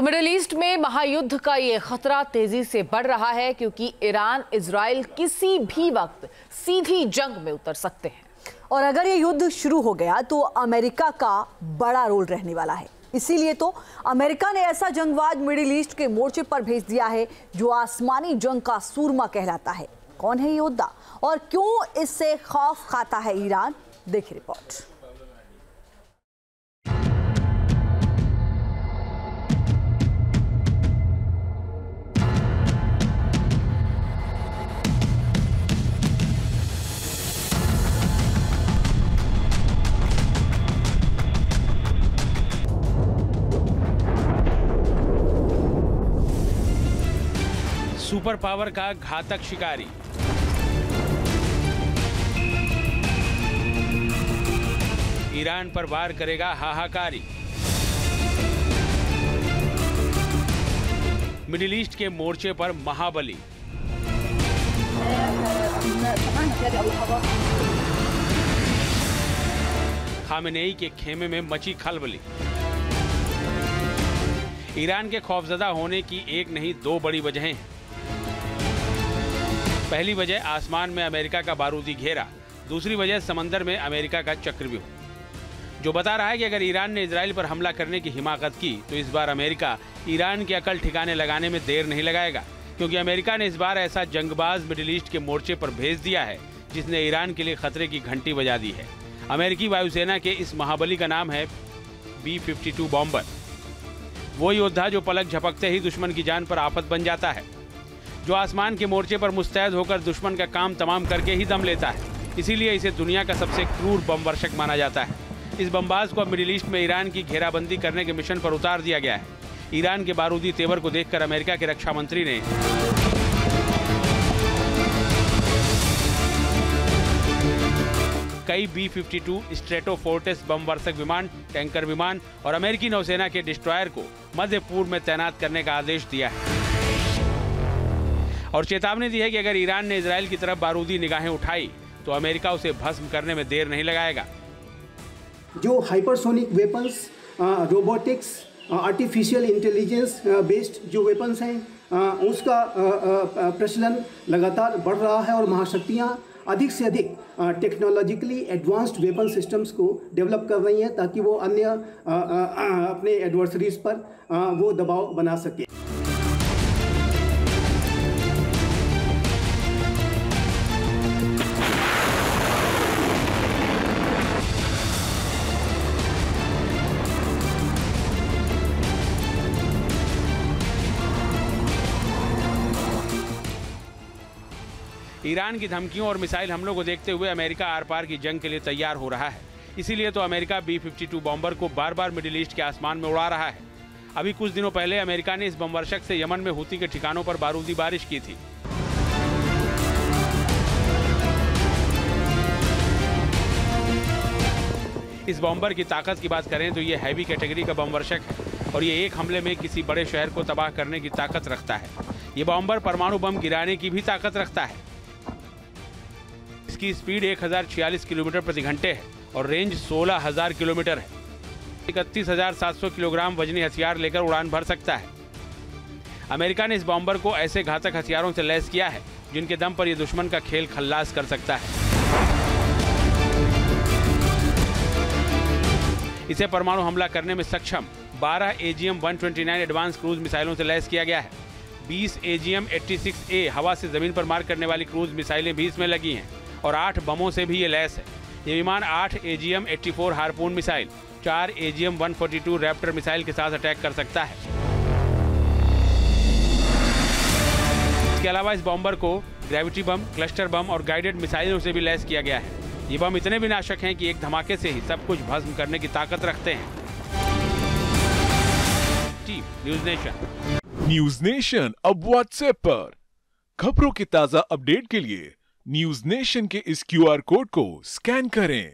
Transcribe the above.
तो middle east में महायुद्ध का ये खतरा तेजी से बढ़ रहा है क्योंकि ईरान इजराइल किसी भी वक्त सीधी जंग में उतर सकते हैं। और अगर ये युद्ध शुरू हो गया तो अमेरिका का बड़ा रोल रहने वाला है। इसीलिए तो अमेरिका ने ऐसा जंगबाज मिडिल ईस्ट के मोर्चे पर भेज दिया है जो आसमानी जंग का सूरमा कहलाता है। कौन है ये योद्धा और क्यों इससे खौफ खाता है ईरान? देखिए रिपोर्ट। सुपर पावर का घातक शिकारी ईरान पर वार करेगा हाहाकारी। मिडिल ईस्ट के मोर्चे पर महाबली। खामेनेई के खेमे में मची खलबली। ईरान के खौफजदा होने की एक नहीं दो बड़ी वजहें हैं। पहली वजह आसमान में अमेरिका का बारूदी घेरा, दूसरी वजह समंदर में अमेरिका का चक्रव्यूह, जो बता रहा है कि अगर ईरान ने इजराइल पर हमला करने की हिमाकत की तो इस बार अमेरिका ईरान की अकल ठिकाने लगाने में देर नहीं लगाएगा, क्योंकि अमेरिका ने इस बार ऐसा जंगबाज मिडिल ईस्ट के मोर्चे पर भेज दिया है जिसने ईरान के लिए खतरे की घंटी बजा दी है। अमेरिकी वायुसेना के इस महाबली का नाम है B-52 बॉम्बर। वो योद्धा जो पलक झपकते ही दुश्मन की जान पर आफत बन जाता है, जो आसमान के मोर्चे पर मुस्तैद होकर दुश्मन का काम तमाम करके ही दम लेता है। इसीलिए इसे दुनिया का सबसे क्रूर बम वर्षक माना जाता है। इस बमबाज को अब मिडिल ईस्ट में ईरान की घेराबंदी करने के मिशन पर उतार दिया गया है। ईरान के बारूदी तेवर को देखकर अमेरिका के रक्षा मंत्री ने कई B-52 स्ट्रेटोफोर्टिस बम वर्षक विमान, टैंकर विमान और अमेरिकी नौसेना के डिस्ट्रॉयर को मध्य पूर्व में तैनात करने का आदेश दिया है और चेतावनी दी है कि अगर ईरान ने इजराइल की तरफ बारूदी निगाहें उठाई तो अमेरिका उसे भस्म करने में देर नहीं लगाएगा। जो hypersonic weapons, robotics, artificial intelligence based जो वेपन्स हैं, उसका प्रचलन लगातार बढ़ रहा है और महाशक्तियां अधिक से अधिक टेक्नोलॉजिकली एडवांस्ड वेपन सिस्टम्स को डेवलप कर रही हैं ताकि वो अन्य अपने एडवर्सरीज पर वो दबाव बना सके। ईरान की धमकियों और मिसाइल हमलों को देखते हुए अमेरिका आर पार की जंग के लिए तैयार हो रहा है। इसीलिए तो अमेरिका B-52 बॉम्बर को बार बार मिडिल ईस्ट के आसमान में उड़ा रहा है। अभी कुछ दिनों पहले अमेरिका ने इस बमवर्षक से यमन में हूती के ठिकानों पर बारूदी बारिश की थी। इस बॉम्बर की ताकत की बात करें तो ये हैवी कैटेगरी का बमवर्षक है और ये एक हमले में किसी बड़े शहर को तबाह करने की ताकत रखता है। ये बॉम्बर परमाणु बम गिराने की भी ताकत रखता है। इसकी स्पीड 1046 किलोमीटर प्रति घंटे है और रेंज 16,000 किलोमीटर है। 31,700 किलोग्राम वजनी हथियार लेकर उड़ान भर सकता है। अमेरिका ने इस बॉम्बर को ऐसे घातक हथियारों से लैस किया है जिनके दम पर यह दुश्मन का खेल खल्लास कर सकता है। इसे परमाणु हमला करने में सक्षम 12 AGM-129 एडवांस क्रूज मिसाइलों से लैस किया गया है। 20 AGM-86A हवा से जमीन पर मार करने वाली क्रूज मिसाइलें भी इसमें लगी हैं और 8 बमों से भी ये लैस है। ये विमान 8 AGM-84 harpoon missile, 4 AGM-142 Raptor missile के साथ अटैक कर सकता है। इसके अलावा इस बॉम्बर को ग्रेविटी बम, क्लस्टर बम और गाइडेड मिसाइलों से भी लैस किया गया है। ये बम इतने विनाशक हैं कि एक धमाके से ही सब कुछ भस्म करने की ताकत रखते हैं। News nation. न्यूज़ नेशन अब व्हाट्सएप पर खबरों की ताजा अपडेट के लिए न्यूज़ नेशन के इस QR कोड को स्कैन करें।